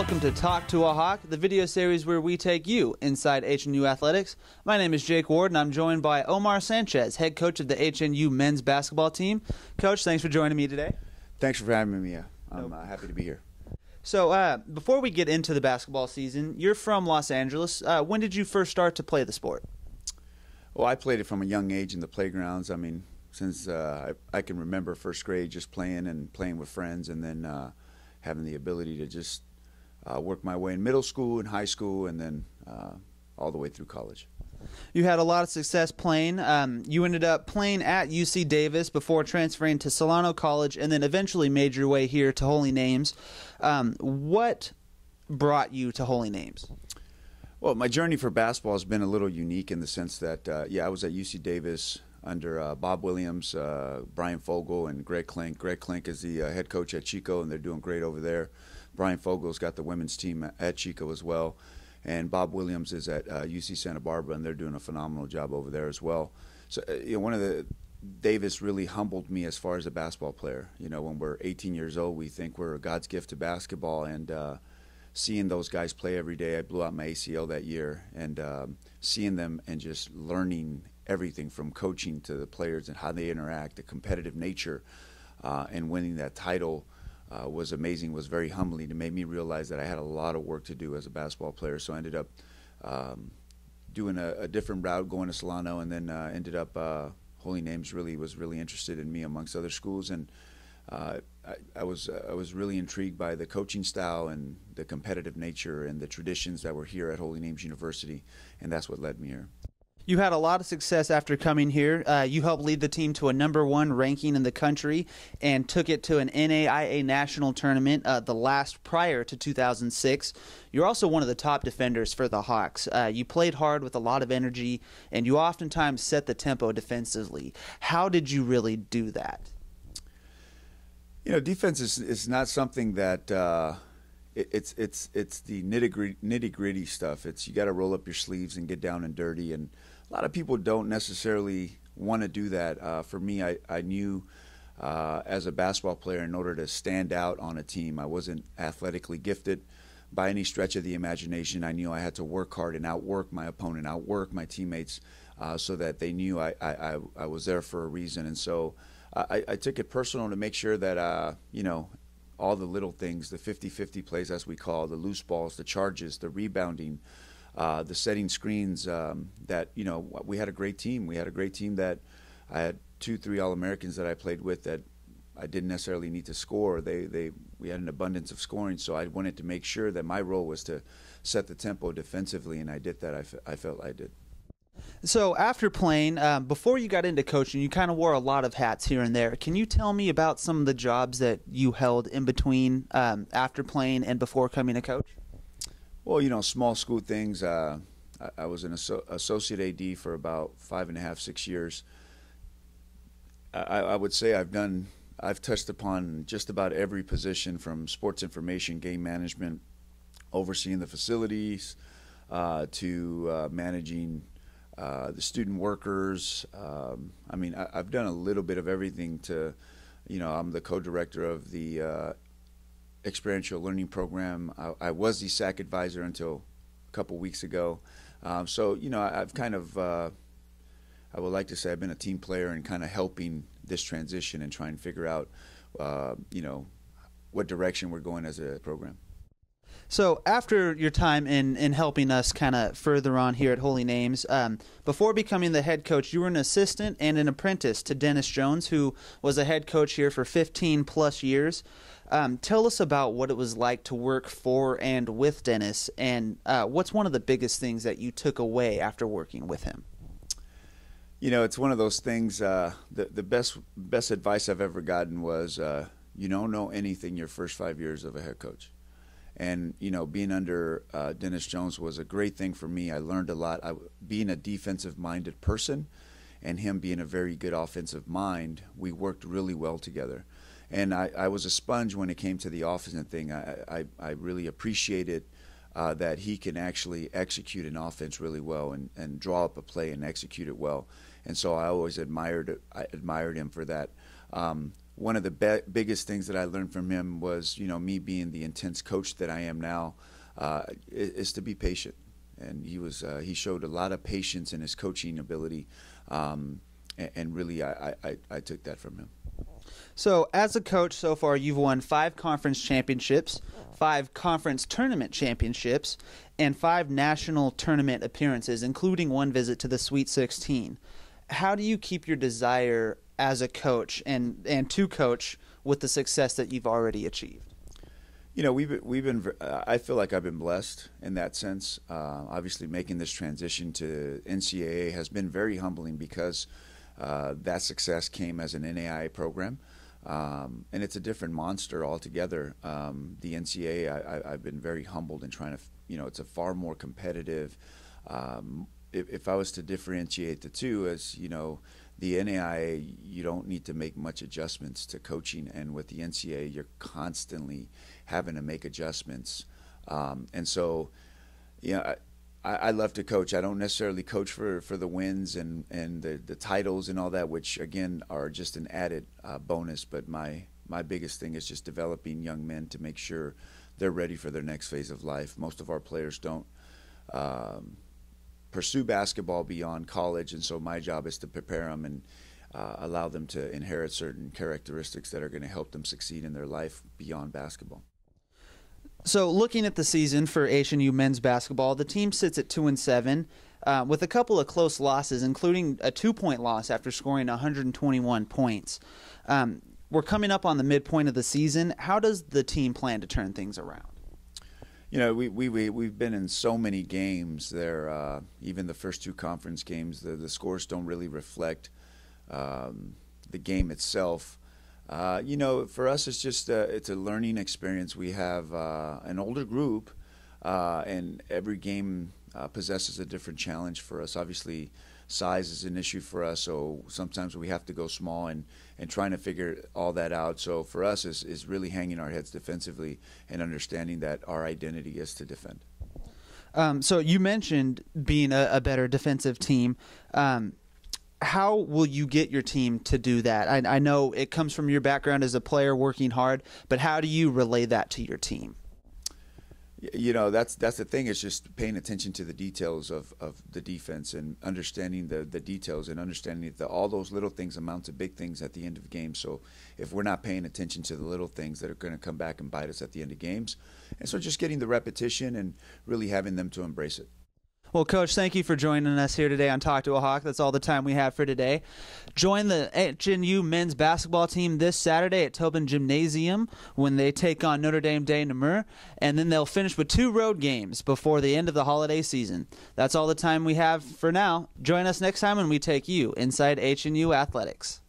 welcome to Talk to a Hawk, the video series where we take you inside HNU athletics. My name is Jake Ward, and I'm joined by Omar Sanchez, head coach of the HNU men's basketball team. Coach, thanks for joining me today. Thanks for having me. I'm happy to be here. So, before we get into the basketball season, you're from Los Angeles. When did you first start to play the sport? Well, I played it from a young age in the playgrounds. I mean, since I can remember first grade, just playing with friends, and then having the ability to just work my way in middle school and high school, and then all the way through college. You had a lot of success playing. You ended up playing at UC Davis before transferring to Solano College, and then eventually made your way here to Holy Names. What brought you to Holy Names? Well, my journey for basketball has been a little unique in the sense that, I was at UC Davis under Bob Williams, Brian Fogel, and Greg Klink. Greg Klink is the head coach at Chico, and they're doing great over there. Brian Fogel's got the women's team at Chico as well. And Bob Williams is at UC Santa Barbara, and they're doing a phenomenal job over there as well. So, Davis really humbled me as far as a basketball player. You know, when we're 18 years old, we think we're God's gift to basketball, and seeing those guys play every day, I blew out my ACL that year, and seeing them and just learning everything from coaching to the players and how they interact, the competitive nature, and winning that title was amazing, was very humbling. It made me realize that I had a lot of work to do as a basketball player, so I ended up doing a different route, going to Solano, and then ended up Holy Names was really interested in me amongst other schools, and I was really intrigued by the coaching style and the competitive nature and the traditions that were here at Holy Names University, and that's what led me here. You had a lot of success after coming here. You helped lead the team to a #1 ranking in the country and took it to an NAIA national tournament, the last prior to 2006. You're also one of the top defenders for the Hawks. You played hard with a lot of energy, and you oftentimes set the tempo defensively. How did you really do that? You know, defense is not something that it's the nitty-gritty stuff. It's you got to roll up your sleeves and get down and dirty, and a lot of people don't necessarily want to do that. For me, I knew as a basketball player, in order to stand out on a team, I wasn't athletically gifted by any stretch of the imagination. I knew I had to work hard and outwork my opponent, outwork my teammates, so that they knew I was there for a reason. And so I took it personal to make sure that, all the little things, the 50-50 plays, as we call, the loose balls, the charges, the rebounding, the setting screens, that, we had a great team. We had a great team that I had 2-3 All-Americans that I played with that I didn't necessarily need to score. We had an abundance of scoring, so I wanted to make sure that my role was to set the tempo defensively, and I did that. I felt I did. So after playing, before you got into coaching, you kind of wore a lot of hats here and there. Can you tell me about some of the jobs that you held in between after playing and before coming a coach? Well, small school things. I was an associate AD for about 5.5, 6 years. I would say I've touched upon just about every position, from sports information, game management, overseeing the facilities, to managing the student workers. I've done a little bit of everything. I'm the co-director of the experiential learning program. I was the SAC advisor until a couple weeks ago. I've kind of, I would like to say I've been a team player and kind of helping this transition and trying to figure out, what direction we're going as a program. So after your time in helping us kind of further on here at Holy Names, before becoming the head coach, you were an assistant and an apprentice to Dennis Jones, who was a head coach here for 15+ years. Tell us about what it was like to work for and with Dennis, and what's one of the biggest things that you took away after working with him? It's one of those things, the best advice I've ever gotten was, you don't know anything your first 5 years of a head coach. And, being under Dennis Jones was a great thing for me. I learned a lot. Being a defensive-minded person and him being a very good offensive mind, we worked really well together. And I was a sponge when it came to the offensive thing. I really appreciated that he can actually execute an offense really well and draw up a play and execute it well. And so I always admired him for that. one of the biggest things that I learned from him was, me being the intense coach that I am now, is to be patient. And he showed a lot of patience in his coaching ability, and really I took that from him. So as a coach so far, you've won 5 conference championships, 5 conference tournament championships, and 5 national tournament appearances, including 1 visit to the Sweet 16. How do you keep your desire as a coach and to coach with the success that you've already achieved? We've been. I feel like I've been blessed in that sense. Obviously, making this transition to NCAA has been very humbling because that success came as an NAIA program, and it's a different monster altogether. The NCAA, I've been very humbled in trying to. It's a far more competitive. If I was to differentiate the two, as the NAIA, you don't need to make much adjustments to coaching, and with the NCAA, you're constantly having to make adjustments. And so, I love to coach. I don't necessarily coach for the wins and the titles and all that, which again are just an added bonus. But my biggest thing is just developing young men to make sure they're ready for their next phase of life. Most of our players don't pursue basketball beyond college, and so my job is to prepare them and allow them to inherit certain characteristics that are going to help them succeed in their life beyond basketball. So looking at the season for HNU men's basketball, the team sits at 2-7 with a couple of close losses, including a 2-point loss after scoring 121 points. We're coming up on the midpoint of the season. How does the team plan to turn things around? We've been in so many games there. Even the first 2 conference games, the scores don't really reflect the game itself. For us, it's just it's a learning experience. We have an older group, and every game possesses a different challenge for us. Obviously, size is an issue for us, so sometimes we have to go small and trying to figure all that out. So for us is really hanging our heads defensively and understanding that our identity is to defend. So you mentioned being a better defensive team. How will you get your team to do that? I know it comes from your background as a player working hard, but how do you relay that to your team? That's the thing. It's just paying attention to the details of the defense and understanding the details and understanding that all those little things amount to big things at the end of the game. So if we're not paying attention to the little things that are going to come back and bite us at the end of games, and so just getting the repetition and really having them to embrace it. Well, Coach, thank you for joining us here today on Talk to a Hawk. That's all the time we have for today. Join the HNU men's basketball team this Saturday at Tobin Gymnasium when they take on Notre Dame de Namur, and then they'll finish with 2 road games before the end of the holiday season. That's all the time we have for now. Join us next time when we take you inside HNU Athletics.